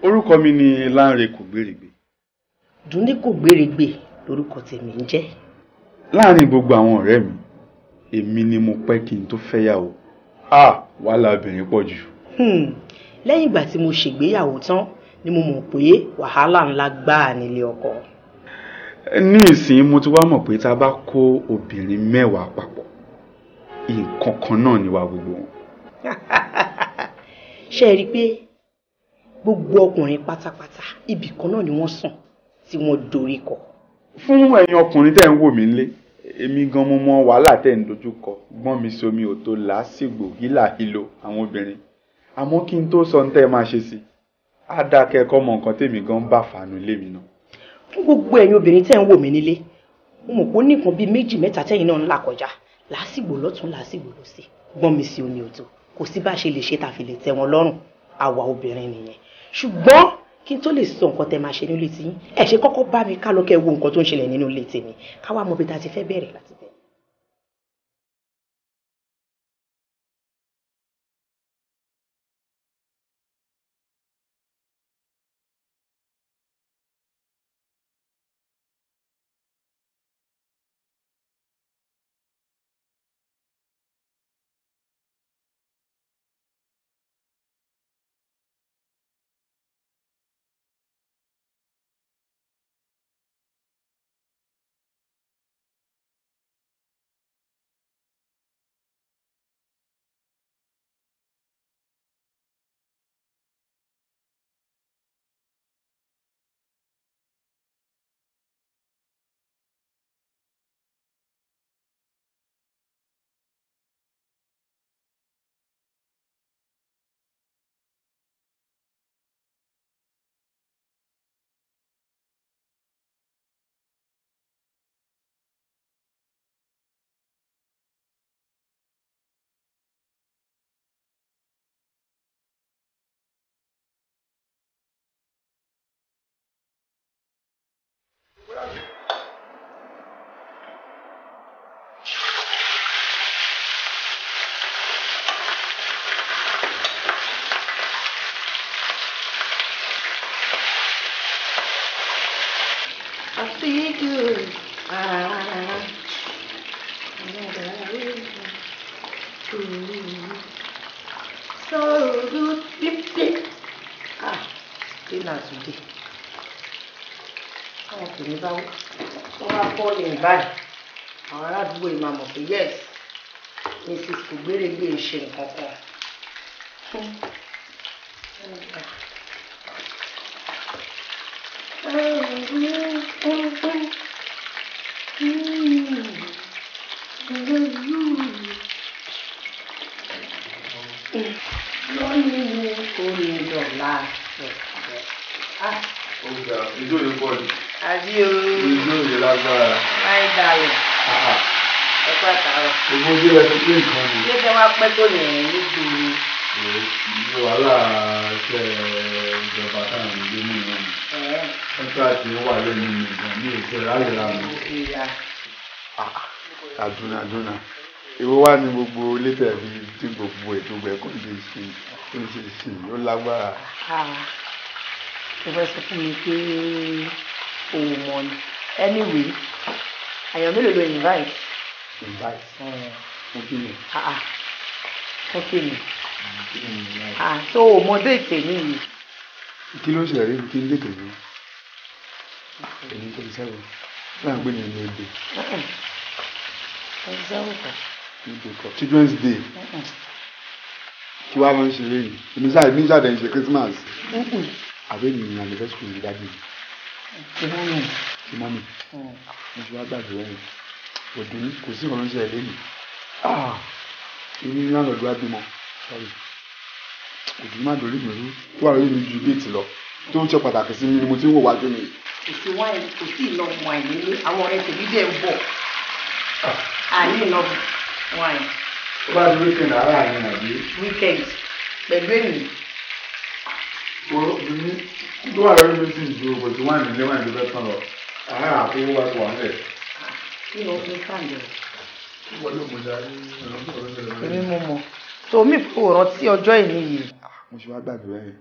Orúkọ mi ni Lánre Kògbérègbè. Dúnní Kògbérègbè lórúkọ tèmi ń jẹ́. Láàárín gbogbo àwọn ọ̀rẹ́ mi, èmi ni mo pẹ́ kí n tó fẹ́yàwó. Wàhálà obìnrin pọ̀ jù. Lẹ́yìn ìgbà tí mo ṣègbéyàwó tán ni mo mọ̀ pé wàhálà ńlá gbáà nílé ọkọ. Ní ìsìn mo ti wá mọ̀ pé tá a bá kó obìnrin 10 papọ̀, nǹkan kan náà ni wá gbogbo wọn. Ṣé ẹ rí i pé gbogbo ọkùnrin pátápátá ibì kan náà ni wọ́n sùn tí wọ́n dorí kọ? Fún ẹ̀yin ọkùnrin tẹ́ ń wò mí lé, èmi gan mo mọ wàhálà tẹ́ ń dojú kọ, gbọ́n mi somi ò tó làásìgbò hílàhílo àwọn obìnrin. Àmọ́ kí n tó sọ ní tẹ́ ẹ máa ṣe sí, á dáa kẹ́kọ̀ọ́ mọ nǹkan tèmi gan bá fàánú ilé mi náà. Fún gbogbo ẹ̀yin obìnrin tẹ́ ń wò mí nílé, mo mọ̀ pé ó ní nǹkan bíi 2-3 tẹ́yin náà ń là kọjá, làásìgbò lọ́tún làásìgbò lósì, gbọ́n mi sí omi ò tó, kò sí bá ṣe lè ṣe tàfi lè tẹ́ wọn lọ́rùn, àwa obìnrin nìyẹn. Ṣùgbọ́n kí n tó lè sọ nǹkan tẹ́ máa ṣe nílé tí yín, ẹ ṣe kọ́kọ́ bá mi ká lọ kẹ́ wo nǹkan tó ń ṣẹlẹ̀ nínú ilé tèmi, ká wá mọ bí ta ti fẹ́ bẹ̀rẹ̀ láti bẹ̀rẹ̀. Àwọn aládùúgbò yìí máa mọ̀ pé yes, Mrs. Kògbérègbè ń ṣe nǹkan kan. Ìjọ yìí pọ̀ jù. Àbí o. Ìjọ yìí lágbára. Láì dàrú. Ẹ pẹ́ àtàrọ̀. Gbogbo ojú ẹ ti pé nǹkan ni. Ṣé fẹ́ wá pẹ́ tó yẹn níbi? Wàhálà iṣẹ́ ìjọba táwọn ìlú ní ìlú mi. Ẹ̀ka tí ó wà lẹ́nu mi gan ní ètò ìráyèrà mi. Àdúnà. Èwo wá ní gbogbo létẹ̀ bí tí gbogbo ètò ẹ̀kọ́ lè ṣe ó lágbára. Mo fẹ́ sọ fún mi pé òun mọ̀ ni. Anyway, àyàn mélòó ló invite? Fún kí ni? Fún kí ni? So ọmọdé ìpè ní yìí. Kí ló ń ṣẹlẹ̀ rí kí n lè tẹ̀lé? Èyí tó ti sẹ́wọ̀n. Láà ń gbé ní ilé èdè. Children's Day. Kí wá ló ń ṣe lẹ́yìn? Èmi ṣáà dẹ̀ ń ṣe Christmas. Àbẹ́ mi ní anniversary ní dájú. Ti mọ́mì. Mo ṣe wá gbàgbé rẹ̀. Òdùn kò sí ìrànlọ́ ṣe ẹ̀ lẹ́yìn. Èmi ní àlọ́dún wá bímọ. Òdùn má dorí mi rú. Tó wà lórí mi ju déètì lọ. Tó ń ṣe pàtàkì sí mi ni mo ti ń wò wájú mi. Kò sí iná wine nílé. Àwọn ọ̀rẹ́ tèmi dẹ̀ ń bọ̀. Àní iná wine. Ó bá di weekend ara àyìn àbí? Weekend pẹ̀lú èmi. Tó wà lórí mi sí ìṣòro kò tí wáìnì lé wáìnì ló fẹ́ tán lọ. Àárẹ̀ àkówó wá ti wà nílẹ̀. Kí ló ń fàǹdẹ̀? Wọ́n ló mú jáde. Èmi mo mọ̀. So mi kò rántí ọjọ́ ìní yìí. Mo ṣe wá gbàgbé rẹ̀.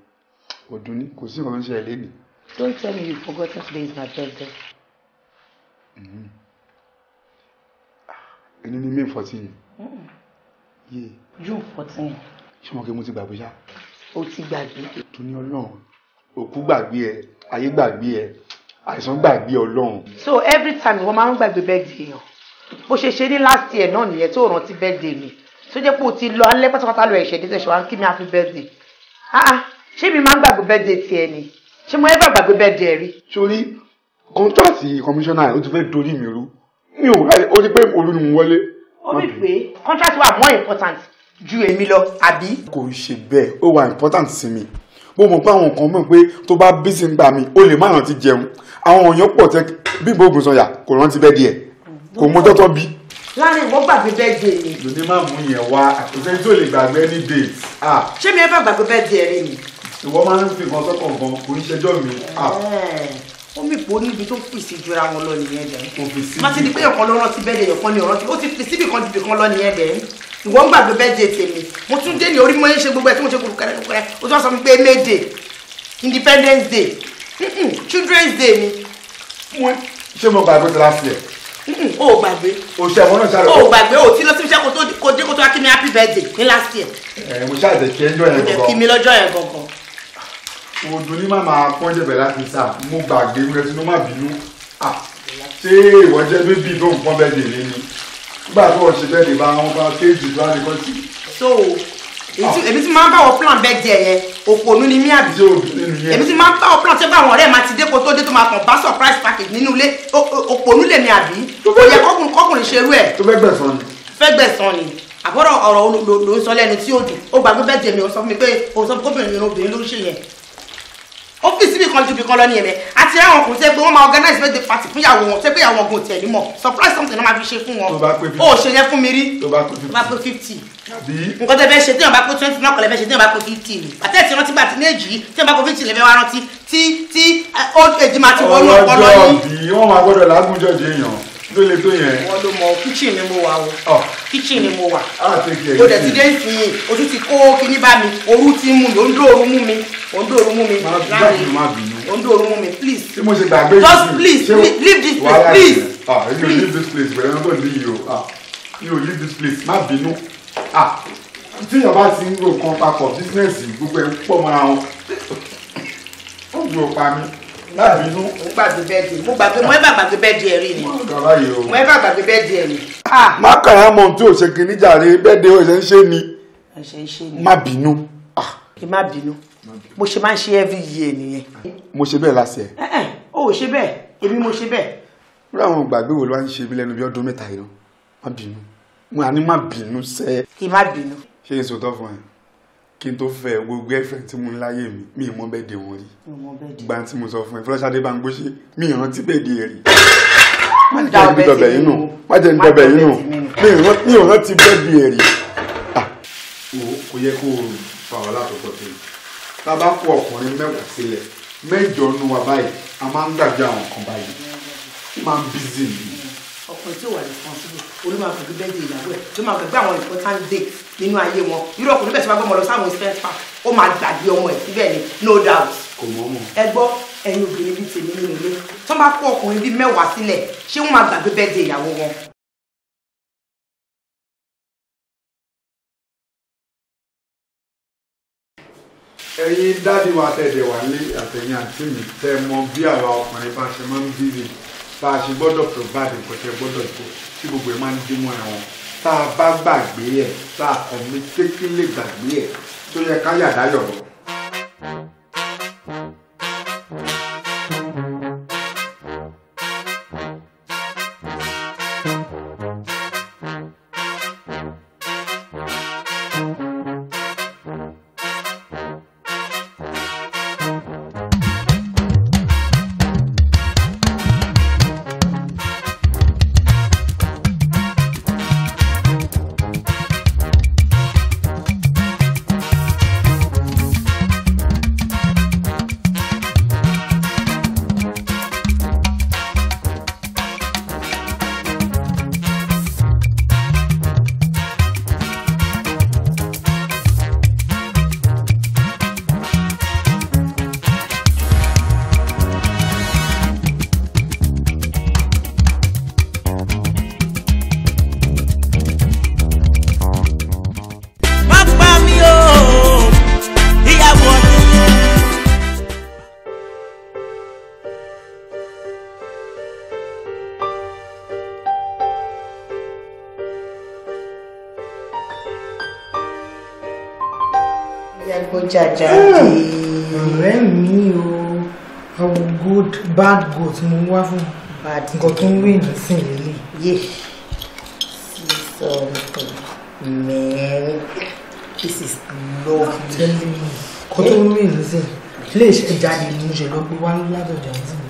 Oduni, kò sí nǹkan ṣe ẹlẹ́ni. Don't tell me you've forgotten today is my birthday. Ẹni ní May 14. Yeah. June 14. Ṣé mo kí mo ti gbàgbé ṣá? O ti gbàgbé. Tó ní Ọlọ́run, òkú gbàgbé ẹ, ayé gbàgbé ẹ, àìsàn gbàgbé Ọlọ́run. So every time wọ́n máa ń gbàgbé birthday yàn. Bó ṣe ṣe ní last year náà nìyẹn tó rántí birthday mi. Tó jẹ́ pé o ti lọ alẹ́ pátápátá lọ ẹ̀ṣẹ̀ dé ṣe wá ń kí mi happy birthday. Ṣé mi máa ń gbàgbé birthday tiẹ̀ ni? Ṣé mo ever gbàgbé birthday rí? Sórí kọ́ńtàtì kọmíṣánná ó ti fẹ́ dorí mi rú. Mi ò ráyè ó ti pé olú ni mo wọlé. Ó bí pé contract wà more important ju èmi lọ àbí? Kò ṣe bẹ́ẹ̀, ó wà important sí mi. Mo mọ̀ pé àwọn kan mọ̀ pé tó bá bí sí ń gbà mí, ó lè má rántí jẹun. Àwọn èèyàn pọ̀ tẹ́ bí Bógun Sọ̀yà kò rántí birthday ẹ̀. Kò mọ́jọ́ tó bí. Láàrin ìwọ gbàgbé birthday ni. Lòdì máa mú yẹn wá, àtúnṣe tó lè gbàgbé any date. Ṣé mi ever gbàgbé birthday rí ni? Ìwọ máa ń fi nǹkan sọ́kàn gan, kò ní ṣẹjọ́ mi. Ó mì pò níbi tó fèsì jura wọn lọ nìyẹn dẹ̀. Kò fi sí. Má ti di pé ọ̀kan ló rántí birthday ọ̀kan ni ọ̀rántí. Ó ti fi síbì kan jùbì kan lọ nìyẹn dẹ̀. Ìwọ ń gbàgbé birthday tèmi. Mo tún dé ní orí mọ́ yẹn ṣe gbogbo ẹ̀ tí mo ṣe kúrúkẹ́rẹ́. Ó tún wá sọ mi pé May Day, Independence Day, Children's Day ni. Ṣé mo gbàgbé last year? O gbàgbé. O ṣe àwọn náà ṣàlọ́. O gbàgbé o tí lọ sí iṣẹ́ kò dé kó tó wá kí mi happy birthday ní last year. Mo ṣáàjẹ́ kí ẹjọ́ yẹn gangan. Kí mi lọ́jọ́ yẹn gangan. Odò ní màmá pọ́njẹ̀bẹ̀ láti sá, mo gbàgbé rẹ̀ tí ló má bínú. Ṣé ìwọ jẹ́ bébí tó ń pọ́n bẹ́ẹ̀ dè ní ni? Nígbà tó wọ́n ṣe bẹ́ẹ̀ dè bá wọn bá kéèjì tó wá ní kọ́tì. So èmi ti máa ń bá wọn plan birthday yẹn òpònú ni mí àbí. Èmi ti máa ń bá wọn plan tẹ́ bá àwọn ọ̀rẹ́ máa ti dé kó tó dé tó máa kàn bá surprise package nínú ilé òpònú lèmi àbí. Ó yẹ kọ́kùnrin ṣerú ẹ̀. Tó fẹ́ gbẹ̀san ni. Fẹ́ gbẹ̀san ni. Àbọ̀rọ̀ ọ̀rọ̀ ló ń sọ lẹ́nu tí ó dùn. Ó gbàgbé birthday mi ó sọ fún mi pé ó sọ fún obìnrin ló ń ṣe yẹn. Ọ́fíìsì mi kan ju bí kan lọ nìyẹn bẹ́ẹ̀ àti àwọn ọkùnrin tẹ́ pé wọ́n máa organize birthday party fún ìyàwó wọn tẹ́ pé ìyàwó wọn kò tiẹ̀ ní mọ̀ surprise something náà máa fi ṣe fún wọn. Ó ṣe yẹn fún mi rí. Tó bá pé 50. Nǹkan tẹ́ fẹ́ ṣe tí wọ́n bá pé 20 náà kọ́ lẹ́ fẹ́ ṣe tí wọ́n bá pé 50 ni. Àtẹ̀tí rántí gbà tí ní èjì tí wọ́n bá pé 50 lè fẹ́ wá rántí tí old age máa ti wọnú ọpọlọ yín. Ọlọ́jọ́ bí wọ́n máa gbọ́dọ̀ lágúnjọ́ di èèyàn ló le tó yẹn. Wọ́n ló mọ kitchen ni mo wà o. Kitchen ni mo wà. O dẹ̀ ti dé ìsìn ojú ti kó kíní bá mi òru ti mú mi ó ń dóoru mú mi ó ń dóoru mú mi. Má bínú. Ó ń dóoru mú mi please. Ṣé mo ṣe gbàgbé yìí? Just please leave this place please. You leave this place bẹ̀rẹ̀ náà tó ní yìí o. You leave this place má bínú. Tí èèyàn bá ti ń ro kan papọ̀ bísíǹsì gbogbo ẹ̀ ń pọ̀ mọ́ra wọn. Ó ju òpa mi. Lábínú. Mo gbàgbé bẹ́ẹ̀dì. Mo ẹ́bà gbàgbé bẹ́ẹ̀dì ẹ̀ rí ni. Mo ẹ́bà gbàgbé bẹ́ẹ̀dì ẹ̀ rí. Má kàrà mọ̀ tí ò ṣe kìíní jàre bẹ́ẹ̀dì ó ṣe ń ṣe ni. Má bínú. Kì má bínú. Mo ṣe máa ń ṣe every year nìyẹn. Mo ṣe bẹ́ẹ̀ lásìẹ̀. O ò ṣe bẹ́ẹ̀, èmi mo ṣe bẹ́ẹ̀. Bí àwọn gbàgbé wo ló wá ń ṣe bí lẹ́nu bí ọdún mẹ́ta yìí má bínú. Mo àní má bínú sẹ́. Kì má bínú. Ṣé èso tó fún ẹ? Kí n tó fẹ́ gbogbo girlfriend tí mo ń láyé mi ì mọ bẹ́ẹ̀dì wọn rí. Gba tí mo sọ fún ẹ Fọláṣadé bá ń gbóṣe mi ì rántí bẹ́ẹ̀dì ẹ rí. Má jẹ́ ní dọ̀bẹ̀ yín nù. Má jẹ́ ní dọ̀bẹ̀ yín nù. Mi ì rántí bẹ́ẹ̀dì ẹ rí. Kò yẹ kó o fà wá látọ̀tọ̀ tó yìí. Tá a bá kó ọkùnrin mẹ́wàá sílẹ̀ 8 nù wá báyìí a máa ń gbàgbé àwọn kan báyìí. Máa ń bízì nìyí. Ọkùnrin tí ò wà responsible olúmọ àgbègbè bẹ́ẹ̀ di ìyàwó ẹ̀ tó máa gbàgbé àwọn important dates nínú ayé wọn irú ọkùnrin bẹ́ẹ̀ tí wọ́n gbọ́ ọmọ lọ sáwọn expense park ó máa gbàgbé ọmọ ẹ̀ síbẹ̀ ni no doubt. Kò mọ̀ mọ̀. Ẹ gbọ́ ẹ̀yin obìnrin bíi tèmi nínú ilé tó bá kó ọkùnrin bíi 10 sílẹ̀ ṣé wọ́n máa gbàgbé bẹ́ẹ̀ di ìyàwó wọn. Ẹ̀yin dáàdi wa tẹ̀lé wà ní àtẹ̀yìn àti mi tẹ́ mọ bí àwa ọkùnrin bá ṣe máa ń bíbí bá a ṣe gbọ́dọ̀ provide nǹkan tẹ́ gbọ́dọ̀ tó tí gbogbo ẹ̀ máa ń dín mọ́ ẹ̀wọ̀n tá a bá gbàgbé ẹ̀ tá a kàn mí kékeré gbàgbé ẹ̀ tó yẹ ká yàrá yọ̀rọ̀. ọjà jáde. ọ̀rẹ́ mi o àwọn good bad goat ni mo wá fún nǹkan tó ń rí ìdísìn lélẹ̀. yé sísọ mẹ́rin this is lovely. tẹ́lẹ̀ nǹkan tó ń rí ìdísìn ilé iṣẹ́ jáde ni mo ṣe lọ pé wá látọ̀jà sí mi.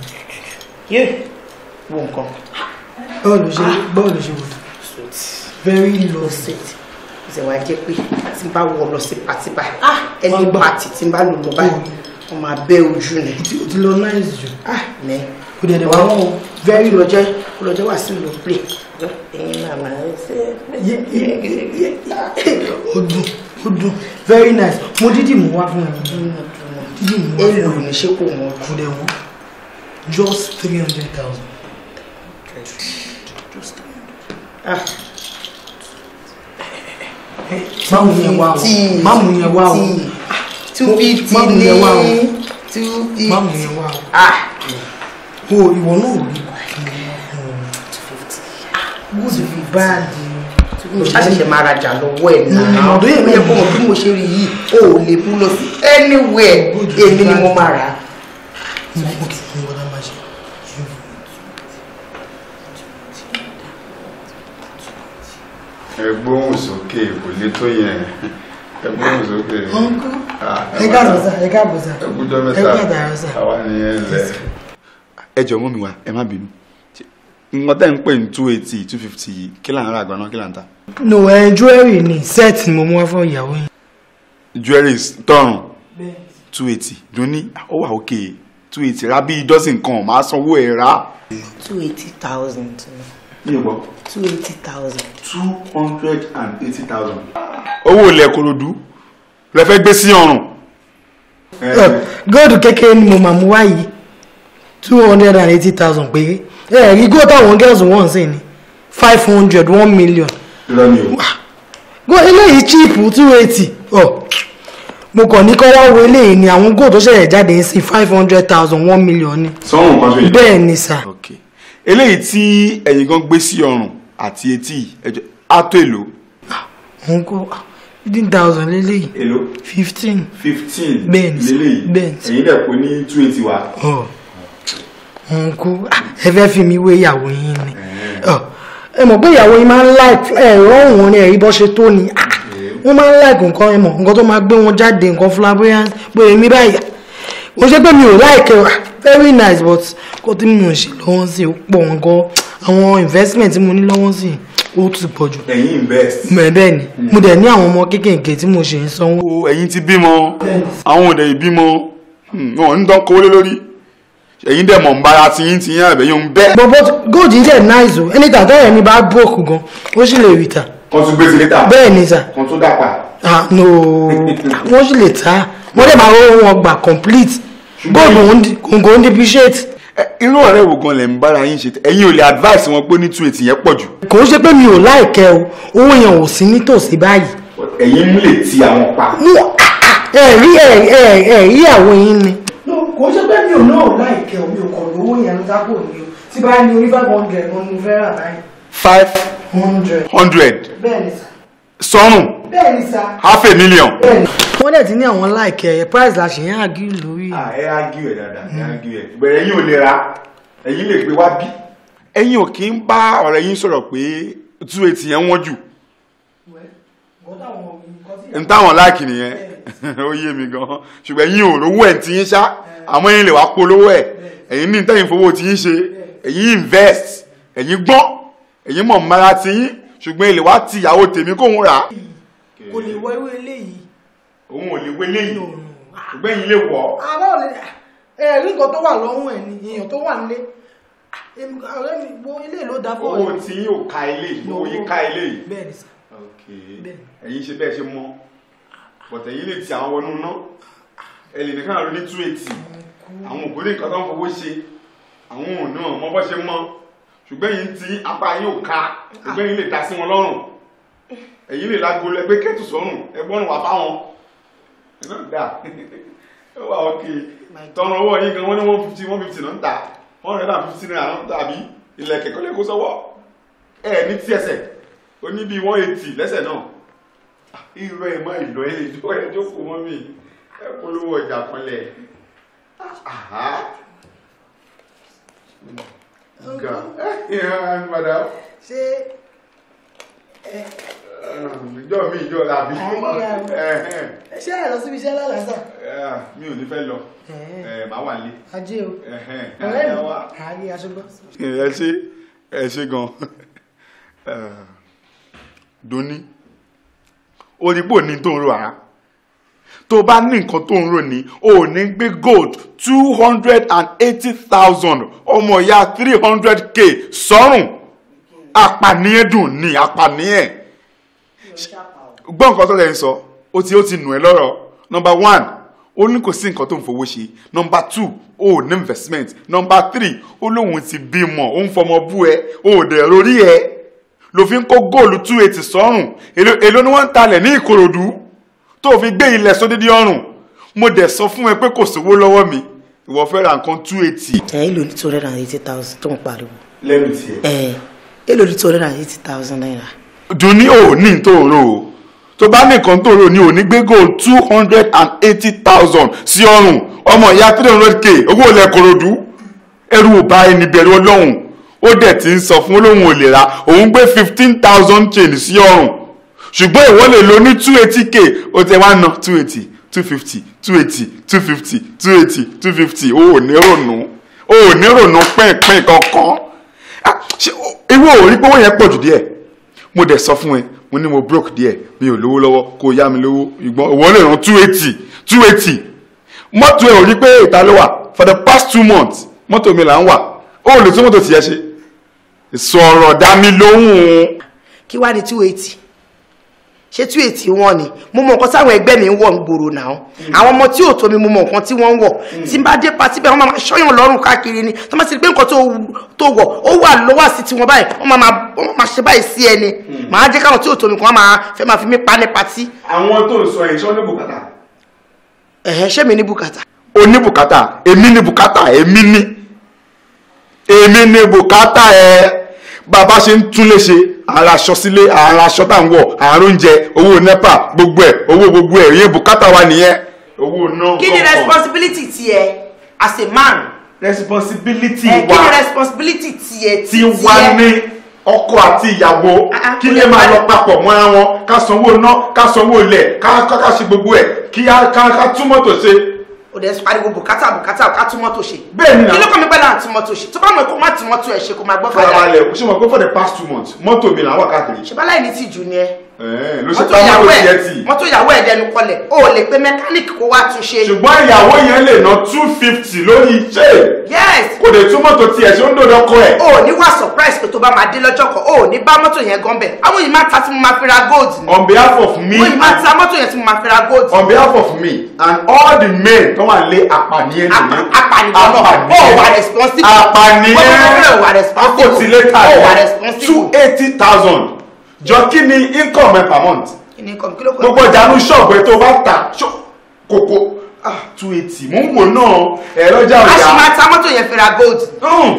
yé wo nǹkan. bọ́ọ̀lù ṣe wò very low sweet ṣe wá jẹ́ pé tí n bá wọ lọ sí pàtí báyìí ẹni pàtí tí n bá lò lọ báyìí wọ́n máa bẹ́ ojú ni. o ti lọ nice jù. ní o dẹ̀ wá wọn very lọ́jọ́ wà sí ìlú play ẹ̀yin náà máa ń ṣe. ó dùn very nice mo dídì mú wá fún ẹ. dídì mú wá fún ẹ. èlò ní ṣé kò wọ́n kò dẹ̀ wọ́n just 300,000. Máàmù yẹn wá o. Máàmù yẹn wá o. 250 ní 250. Máàmù yẹn wá o. O ìwọ náà ò rí. 250. Good be bad. Mo ṣàṣẹ̀ṣẹ̀ máa rajà lọ́wọ́ ẹ̀ náà. Ọ̀dọ́ yẹn kò mọ̀ bí mo ṣe rí yìí o ò lè bú lọ sí anywhere èmi ni mo máa rà á. Ẹgbóhùn sókè kò lè tó yẹn. Ẹgbóhùn sókè. Ẹ káàbọ̀ sá, ẹ káàbọ̀ sá. Ẹgbújọ́ mẹ́ta. Ẹ káàbọ̀ sá. Àwa nìyẹn lẹ̀. Ẹ jọ̀ọ́ mọ́ mi wá, ẹ má bínú. Nǹkan tẹ́ ń pè ní 280, 250 yìí, kí là ń rà gan-an, kí là ń tà? No, jewelry ni set ni mo mú wá fún ìyàwó yín. Jewelry tọrùn 280 dunni ó wà òkè 280 ra bí dọ́sìn kan máa sanwó ẹ̀ rà. 280,000. Mi ò gbọ́. 280,000. 280,000. Owó ilẹ̀ Kòròdú lẹ fẹ́ gbé sí ọrùn. Góòdù kékeré ni mo máa mú wá yìí 280,000 péré. Rí góòdù táwọn girls wọ́n sí ni 500 1 million. Góòdù eléyìí cheap 280. Mo kàn ní kọ́ wá wo eléyìí ni àwọn góòdù tó ṣẹ̀ṣẹ̀ jáde ń sí 500,000 1 million ni. Sọ́run kan ṣe yìí. Bẹ́ẹ̀ ni sà. Eléyìí tí ẹ̀yin gan gbé sí ọrùn àti etí ẹjọ́ á tó èlò. Òun kò 15,000 lélẹ́yìí. Èlò? 15. 15 bẹ́ẹ̀ ni lélẹ́yìí. bẹ́ẹ̀ ni. Ẹ̀yin dẹ̀ kó ní 280 wa. Òun kò ẹ fẹ́ fi mi wé ìyàwó yín ni. Ẹ mọ̀ pé ìyàwó yín máa ń like ẹ̀rọ òun ni ẹ̀rí bọ́ ṣe tó ni. Wọ́n máa ń like nǹkan ẹ mọ̀ nǹkan tó máa gbé wọn jáde nǹkan flamboyant pé èmi báyìí. Mo ṣe pé mi ò like very nice but kó tí mo ṣe lọ́wọ́ sí ó pọ̀ nǹkan àwọn investment tí mo ní lọ́wọ́ sí ó ti pọ̀ jù. Ẹ̀yin invest. Bẹ́ẹ̀ ni mo dẹ̀ ní àwọn ọmọ kéékèèké tí mo ṣe ń sanwó. Ẹ̀yin ti bímọ àwọn òde ìbímọ wọn ń dán kówó lé lórí ẹ̀yin dẹ̀ mọ̀ ń bára ti yín àbẹ̀yìn ń bẹ́. But gold yìí dẹ̀ nice o anytime tó yẹ mi bá broke gan ó sì lè rí ta. Kan tún gbé sí létà. Bẹ́ẹ̀ ni sà. Kan tún dàpà. No wọ́n sì lè ta wọ́n dẹ̀ máa rówó wọn gbà complete gold kò ń depreciate. Irú ọ̀rẹ́ wo gan lẹ̀ ń bára yín ṣe ẹ̀yin ò lè advice wọn pé ní 280 yẹn pọ̀ jù. Kò ń ṣe pé mi ò láìkẹ́ o owó yẹn ò sí nítòsí báyìí. Ẹ̀yin lè ti àwọn pa. Rí àwọn yín ni. Kò ń ṣe pé mi ò náà láìkẹ́ o mi ò kọ̀ lówó yẹn ló sápò ní o tí bá ní orí 500 wọn mo fẹ́ rà báyìí. 500. Bẹ́ẹ̀ ni sà. Sọ́run. Bẹ́ẹ̀ ni sà. $500,000. Bẹ́ẹ̀ ni. Wọ́n dẹ̀ ti ní àwọn láìkẹ́ price la ṣe yẹn àgí lórí. Ẹ ágí ẹ̀ dáadáa ẹ ágí ẹ̀ bẹ̀rẹ̀ ẹ̀yin ò lè ra ẹ̀yin lè gbé wá bí. Ẹ̀yin ò kí ń bá ọ̀rẹ́ yín sọ̀rọ̀ pé 280 yẹn wọ́n jù. N táwọn láìkì nìyẹn ó yé mi gan ṣùgbọ́n ẹ̀yin ò rówó ẹ̀ tí yín ṣá àmọ́ ẹ̀yin lè wá polówó ẹ̀ ẹ̀yin ní tẹ́yìn fowó tí yín ṣe ẹ̀yin invest ẹ̀yin gbọ́n ẹ̀yin mọ̀ mara tí yín ṣùgbọ́n ilé wa ti ìyàwó tèmi kóhun rà. Kò lè wọ irú eléyìí. Òun ò lè wọ eléyìí ṣùgbọ́n ẹ̀yin lè wọ̀. Àbá ò lè rí nǹkan tó wà lọ́rùn ẹ̀ ni èèyàn tó wà nílé. Ọ̀rẹ́ mi gbọ́ ilé ló dá fọ́. Owó tí yóò ka ilé owó yín ká ilé yìí. Bẹ́ẹ̀ ni sà. Ẹ̀yin ṣe bẹ́ẹ̀ ṣe mọ́ bọ̀tẹ̀ yín lè ti àwọn wọnú ná ẹ lè nìkan ló ní 280 àwọn òkú ní nǹkan tó ń fowó ṣe àwọn òun náà mọ́ bọ́ ṣe mọ́ ṣùgbọ́n yín tí apá yín ò ká ṣùgbọ́n yín lè dá sí wọn lọ́rùn ẹ̀yin lè lágolo ẹgbẹ́ kẹ́tù sọ́rùn ẹgbọ́n wà fáwọn ẹ̀ náà dà ó wà ókè tọrọ owó yín gan wọ́n ní 150 náà ń tà 150 náà ń tà bí ilẹ̀ kẹ̀kọ́ lè kó sọ́wọ́ ẹ̀ ní tí ẹsẹ̀ ó ní bí 180 lẹ́sẹ̀ náà irú ẹ̀ má ìlọ ẹ̀ jókòó mọ́ mi polówó ọjà kanlẹ̀. Madam. ṣé ìjọ mi ìjọ làbí. ṣé ẹ lọ síbi iṣẹ́ lọ́la sà. Mi ò ní fẹ́ lọ. Màá wà nílé. Ajé o. Ọ̀rẹ́ mi àárí aṣọ́gbọ́n. Ẹ ṣé gan. Doni ó ní pò ní tó ń rò ara tó bá ní nǹkan tó ń rò ní ò ní gbé gold 280,000 ọmọ ìyá 300k sọ́rùn apànìyàn dùn ní apànìyàn gbọ́ nǹkan tó lẹ́yìn sọ ó ti nù ẹ́ lọ́rọ̀ number 1 ó ní kò sí nǹkan tó ń fowó ṣe number 2 ó ní investment number 3 ó lóun ti bímọ ó ń fọmọ bú ẹ ó dẹ̀ lórí ẹ ló fi ń kó góòlù 280 sọ́rùn èló ni wọ́n ń talẹ̀ ní Ìkòròdú tó fi gbé ilẹ̀ sódídí ọrùn mo dẹ̀ sọ fún ẹ pé kò sówó lọ́wọ́ mi ìwọ fẹ́ ra nǹkan 280. èló ní 280,000 tó ń pariwo. lẹ́nu tiẹ̀. èló ní 280,000 naira. dùn ní òní tó rò ó tó bá ní nǹkan tó rò ní òní gbé góòlù 280,000 sí ọrùn ọmọ ìyá 300k owó ilẹ̀ Ìkòròdú ẹrù ò bá ẹni bẹ̀rù Ọlọ́run ó dẹ̀ ti ń sọ fún olóhùn ò lè ra òun gbé 15,000 chain sí ọrùn ṣùgbọ́n ìwọ lè lo ní 280k ó tẹ wá ná 280 250 280 250 280 250 ó ní rònú pínpín kankan ìwọ ò rí pé owó yẹn pọ̀ jù díẹ̀ mo dẹ̀ sọ fún ẹ mo ní mo broke díẹ̀ mi ò lówó lọ́wọ́ kó yá mi lówó ìgbọ́n ìwọ lè rán 280 mọ́tò ẹ ò rí pé ìta ló wà for the past 2 months mọ́tò mi là ń wà ó lè tún mọ́tò tiẹ̀ ṣe sọ̀rọ̀ dá mi lóhùn. kí wàá ní 280 ṣé 280 wọn ni mo mọ nǹkan táwọn ẹgbẹ́ mi ń wọ̀ ń gbòòrò náà àwọn ọmọ tí ò tó mi mo mọ nǹkan tí wọ́n ń wọ̀ tí n bá dé patí bẹ́ẹ̀ wọ́n máa ṣọ́yàn lọ́rùn káàkiri ni tó máa ti rí pé nǹkan tó wọ̀ ó wà lọ́wọ́ sí tiwọn báyìí wọ́n máa ṣe báyìí sí ẹni màá jẹ́ káwọn tí ò tó mi kan fẹ́ máa fi mí pa ní patí. àwọn tó ń sọ ẹ̀ ṣọ́ ní bùkátà. ṣé mi ní bùkátà. o ní bùkátà èmi ní bùkátà èmi ní bùkátà ẹ bàbá ṣe ń tún lè ṣe ara aṣọ sílé ara aṣọ tá à ń wọ̀ àrùn oúnjẹ owó nepa gbogbo ẹ̀ ìyẹn bùkátà wa nìyẹn owó náà. kí ni responsibility tiẹ̀ as a man. responsibility wa kí ni responsibility tiẹ̀ ti wá ní ọkọ àti ìyàwó kí lè máa lọ papọ̀ mọ́ra wọn ká sanwó ná ká sanwó ilẹ̀ ká ṣe gbogbo ẹ̀ kí ká tún mọ́tò ṣe. o dẹ̀ pariwo bùkátà ká tún mọ́tò ṣe. bẹ́ẹ̀ni náà kí ló kọ́ mi pẹ́ láti tún mọ́tò ṣe tó bá mọ̀ kó má tún mọ́tò ẹ̀ ṣe kó máa gbọ́ fàdà. farabalẹ̀ ṣé mo gbọ́ for the past 2 months mọ́tò mi là ń wà káàkiri. ṣe bá láì ní tìjú ni ẹ. ló ṣe tán mọ́tò tiẹ̀ tì. mọ́tò ìyàwó ẹ̀ dẹnu kọlẹ̀ o ò lè pe mẹkáníìkì kó wá tún ṣe. ṣùgbọ́n ìyàwó yẹn lè ná 250 lórí iṣẹ́. yes. kò dé tún mọ́tò tiẹ̀ ṣe ń dòdò ọkọ ẹ̀. o ò ní wá surprise pé tó bá máa dé lọ́jọ́ kan o ò ní bá mọ́tò yẹn gan bẹ̀ àwọn yìí máa ta tí mo máa fi ra gold. on behalf of me. wọ́n yìí máa ta mọ́tò yẹn tí mo máa fi ra gold. on behalf of me and all the men tó wà lé apànìyàn nìyẹn. apànìyàn náà ó wà responsible. apànìyàn ó wà responsible. àpótílẹ́tà ó wà responsible. 280,000 jọ kí ni income per month. kí ni income kí ló kọ́. gbogbo ìjànú ṣọ́ọ̀bù ẹ̀ tó bá ta kókó 280 mò ń wò náà ẹ̀rọ jà ọ̀yà. a sì máa ta mọ́tò yẹn fi ra gold.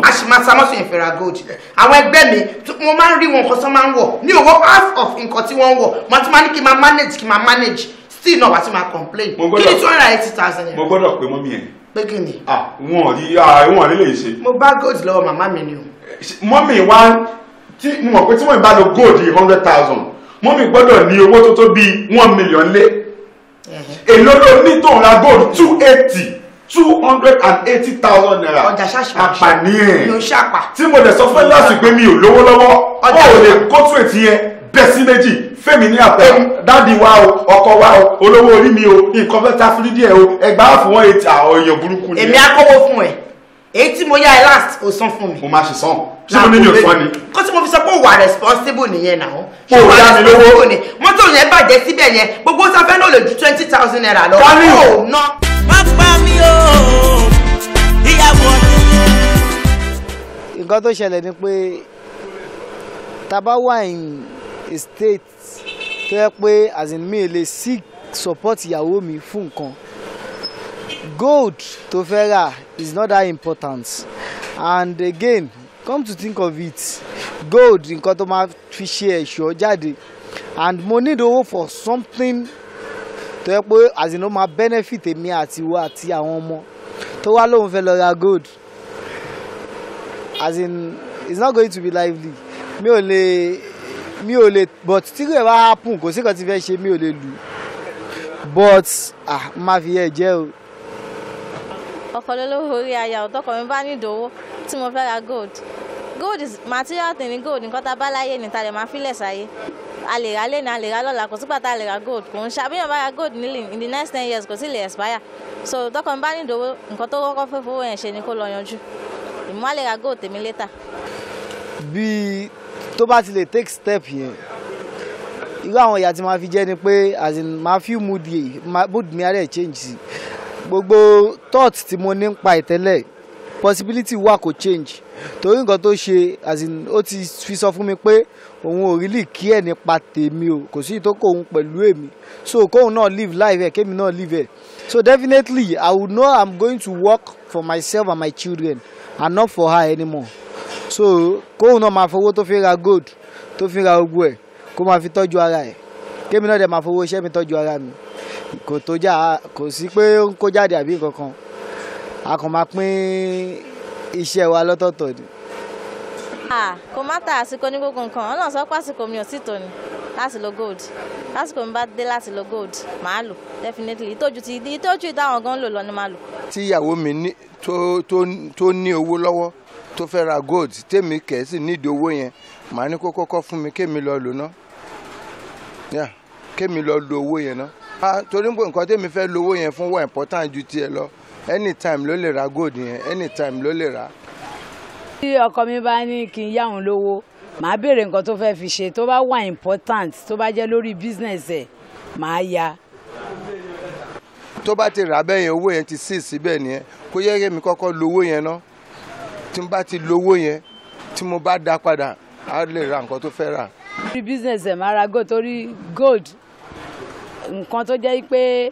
a sì máa ta mọ́tò yẹn fi ra gold. àwọn ẹgbẹ́ mi mo máa ń rí wọn nǹkan tó máa ń wọ̀ ní owó half of nǹkan tí wọ́n ń wọ̀ mo tún máa ní kí n máa manage still náà wá sí máa complain. kí ni 280,000 yẹn. mo gbọ́dọ̀ pé mọ́mí ẹ̀. pé kí ni. wọn rí lè ṣe. mo bá gold lọ́wọ́ màmá mi ni o. mọ́mí wa mo mọ̀ pé tí wọ́n bá lo gold 100,000 mọ́mí gbọ́dọ̀ ní owó tó tó bí 1 million lé. èló ló ní tó ń ra gold 280,000 naira. ọjà ṣáṣì àpànìyàn yóò ṣàpà. tí mo dẹ̀ sọ fún láti pé mi ò lówó lọ́wọ́ ó lè kó 280 yẹn bẹ́ sí méjì fẹ́mi ní àpẹ dáàdi wa o ọkọ wa o olówó orí mi o nǹkan fẹ́ ta fún díẹ̀ o ẹgbàá fún wọn ètò àwọn èèyàn burúkú ni. èmi á kọ́wọ́ fún ẹ èyí tí mo yá ẹ last ò san fún mi. mo máa ṣe san ṣé mo ní mi ò san ni. kó tí mo fi sọ pé ó wà responsible nìyẹn náà. mo ò yá mi lówó. mọ́tò yẹn bàjẹ́ síbẹ̀ yẹn gbogbo sáfẹ́ náà lè ju 20,000 naira lọ. Kálí o. ná. má pa mí o ìyàwó ọdún. nǹkan tó ṣẹlẹ̀ ni pé tá a bá wà in a state tó yẹ pé as in mi lè seek support ìyàwó mi fún nǹkan gold tó fẹ́ rà is not that important and again come to think of it gold nǹkan tó máa fi ṣe ẹ̀ṣọ́ jáde and mo need owó for something tó yẹ pé as in ó máa benefit èmi àti ìwọ àti àwọn ọmọ tó wá lóun fẹ́ lọ ra gold as in it's not going to be lively mi ò lè but tí kò bá happen kò sí kan tí fẹ́ ṣe mi ò lè lù but má fi ẹ̀ jẹ́ o. ọkọ lólówó orí aya ọ̀tọ́kọ mi bá ní ìdòwò tí mo fẹ́ ra gold is material thing ní gold nǹkan tá a bá láyé ní ta lè máa fílẹ̀ sáyé a lè ra lẹ́nu a lè ra lọ́la kò sígbà tá a lè ra gold kò ń ṣàbíyàn bá ra gold nílì in the next 10 years kò sí lè expire so tọkọ mi bá ní ìdòwò nǹkan tó kọ́kọ́ fẹ́ fowó yẹn ṣe ni kó lọ yanjú ìmú a lè ra gold tèmi later. bí tó bá ti lè take step yẹn irú àwọn ìyá tí máa fi jẹ́ ni pé as in máa fi mood mi ara ẹ̀ change sí gbogbo thought tí mo ní pa ìtẹ́lẹ̀ possibility wà kó change torí nǹkan tó ṣe as in ó ti fi sọ fún mi pé òun ò really kí ẹ̀ nípa tèmi o kò sí ìtókò òun pẹ̀lú èmi so kóun náà live life ẹ̀ kémi náà live ẹ̀ so definitely I would know I'm going to work for myself and my children and not for her anymore so kóun náà máa fowó tó fi ra gold tó fi ra gbogbo ẹ̀ kó máa fi tọ́jú ara ẹ̀ kémi náà dẹ̀ máa fowó iṣẹ́ mi tọ́jú ara mi kò tó jà kò sí pé ó ń kó jáde àbí nǹkan kan a kàn máa pín iṣẹ́ wa lọ́tọ̀ọ̀tọ̀ ni. kò má ta àsìkò ní gbogbo nǹkan ọ̀nà sọ pé àsìkò mi ò sì tó ni láti lo gold lásìkò mi bá dé láti lo gold màá lò definitely ìtọ́jú ìdáhùn gan lò lọ ni màá lò. tí ìyàwó mi tó ní owó lọ́wọ́ tó fẹ́ ra gold tèmi kẹ̀sì nídìí owó yẹn màá ní kó kọ́kọ́ fún mi kémi lọ lò ná kémi lọ lo owó yẹn ná torí pé nǹkan tèmi fẹ́ lo owó yẹn fún wọ́n important ju tiẹ̀ lọ anytime ló lè ra gold yẹn anytime ló lè ra. tí ọkọ mi bá ní kí n yá òun lówó màá béèrè nǹkan tó fẹ́ fi ṣe tó bá wà important tó bá jẹ́ lórí business ẹ̀ màá yá. tó bá ti rà bẹ́ẹ̀ yẹn owó yẹn ti sí síbẹ̀ nìyẹn kó yẹ kí mi kọ́kọ́ lo owó yẹn ná tí mo bá ti lo owó yẹn tí mo bá dá padà á lè ra nǹkan tó fẹ́ rà. lórí business ẹ̀ máa ra gold torí gold nǹkan tó jẹ́ pé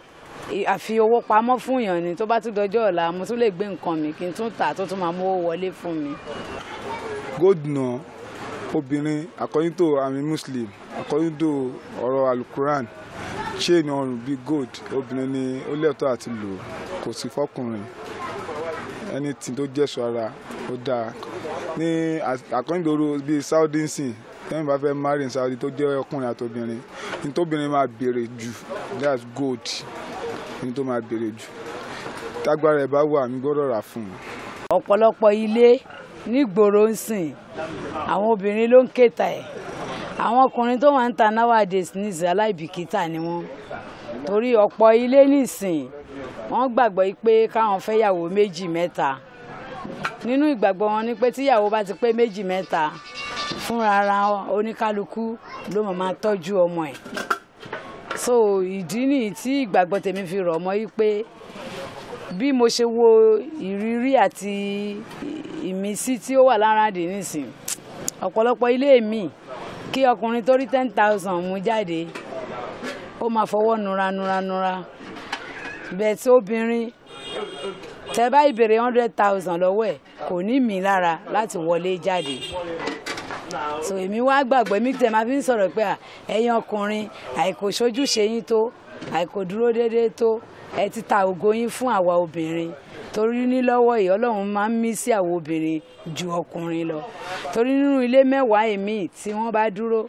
àfi owó pamọ́ fún yàn ni tó bá tún dọjọ́ ọ̀la mo tún lè gbé nǹkan mi kí n tún tà tó tún máa mú owó wọlé fún mi. gold náà obìnrin according to àmì muslim according to ọ̀rọ̀ alukuran chain ọrùn bíi gold obìnrin ni ó lẹ́tọ̀ọ́ àti lò kò sí fọkùnrin anything tó jẹ́sọ̀ ara ó dáa ní according to bíi Saudi nsìn tẹ́yìn bá fẹ́ marry in Saudi tó jẹ́ ọkùnrin àti obìnrin ní tóbìnrin máa béèrè jù that's gold ní tó máa béèrè jù tágbára ẹ̀ bá wà mí gbọ́dọ̀ rà fún un. ọ̀pọ̀lọpọ̀ ilé nígboro ń sìn àwọn obìnrin ló ń kẹta ẹ̀ àwọn ọkùnrin tó wà ń ta nowadays ní ìsìn aláìbìkítà ni wọ́n torí ọ̀pọ̀ ilé nìsín wọ́n gbàgbọ́ pé káwọn fẹ́yàwó méjì mẹ́ta nínú ìgbàgbọ́ wọn ni pé tíyàwó bá ti pé méjì mẹ́ta fúnra ara oníkálukú ló máa tọ́jú ọmọ ẹ̀ so ìdí nìyí tí ìgbàgbọ́ tèmi fi rọ̀ mọ́ yìí pé bí mo ṣe wo ìrírí àti ìmísí tí ó wà lára dè nísìn ọ̀pọ̀lọpọ̀ ilé mi kí ọkùnrin tó rí 10,000 mú jáde ó máa fọwọ́ nura bẹ́ẹ̀ tí obìnrin tẹ́ bá ìbéèrè 100,000 lọ́wọ́ ẹ̀ kò ní mí lára láti wọlé jáde so èmi wá gbàgbọ́ èmi tẹ̀ máa fi ń sọ̀rọ̀ pé ẹ̀yin ọkùnrin àìkò sójúṣe yín tó àìkò dúró déédéé tó ẹ ti ta ògo yín fún àwa obìnrin torí nílọ́wọ́ yìí Ọlọ́run máa ń mí sí àwa obìnrin ju ọkùnrin lọ torí nínú ilé mẹ́wàá èmi tí wọ́n bá dúró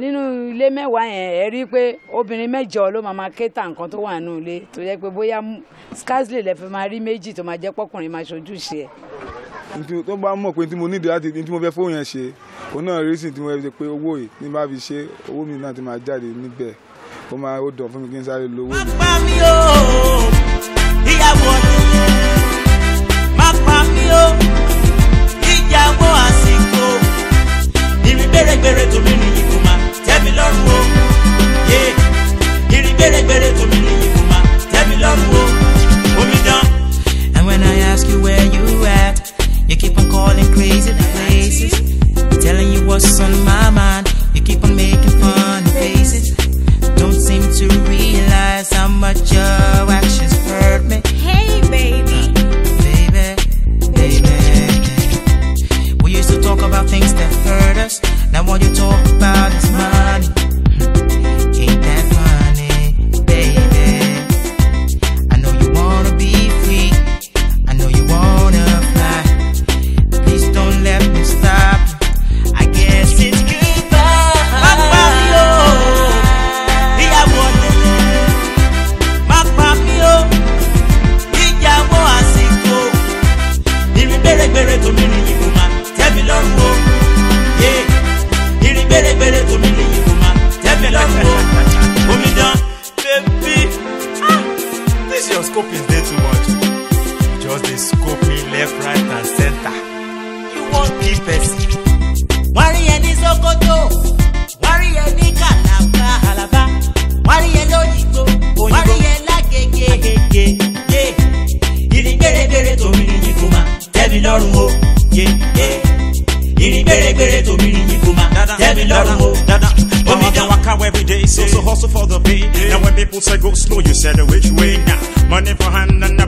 nínú ilé mẹ́wàá yẹn ẹ rí pé obìnrin mẹ́jọ ló máa kéta nǹkan tó wà nínú ilé tó jẹ́ pé bóyá scarcely lè fi máa rí méjì tó máa jẹ́ pọ́kùnrin máa ṣojúṣe ẹ̀. tó bá mọ̀ pé tí mo nídìí láti tí mo fẹ́ fóun yẹn ṣe òun náà rí sí tí mo fẹ́ ṣe pé owó yìí ní bá fi ṣe owó mi náà ti máa jáde níbẹ̀ ó máa ó dàn fún mi kí n sáré lo owó mi. má pa mí o ìyàwó má pa mí o ìyàwó àsìkò ìrìn gbèrègbèrè tó mi nìyí kò má tẹ́ mi lọ́rùn o ìrìn gbèrègbèrè tó mi nìyí kò má tẹ́ mi lọ́rùn o omidan. And when I ask you where you at, you keep on calling crazy places, telling you what's on my mind. You keep on making fun faces. Don't seem to realize how much your actions hurt me. Hey, baby. Baby. We used to talk about things that hurt us. Now all you talk about is money. Ain't that funny, baby? big person. Wọ́n rí ẹ ní Sokoto, wọ́n rí ẹ ní Calabar, wọ́n rí ẹ lóyìnbó, wọ́n rí ẹ lágége. Ìrìn gbèrègbèrè tòmí ni kò máa tẹ́ mi lọ́rùn o. Ìrìn gbèrègbèrè tòmí ni kò máa tẹ́ mi lọ́rùn o. Walk out every day, so hustle for the pay. Now when people say go slow, you said which way now? Money for hand and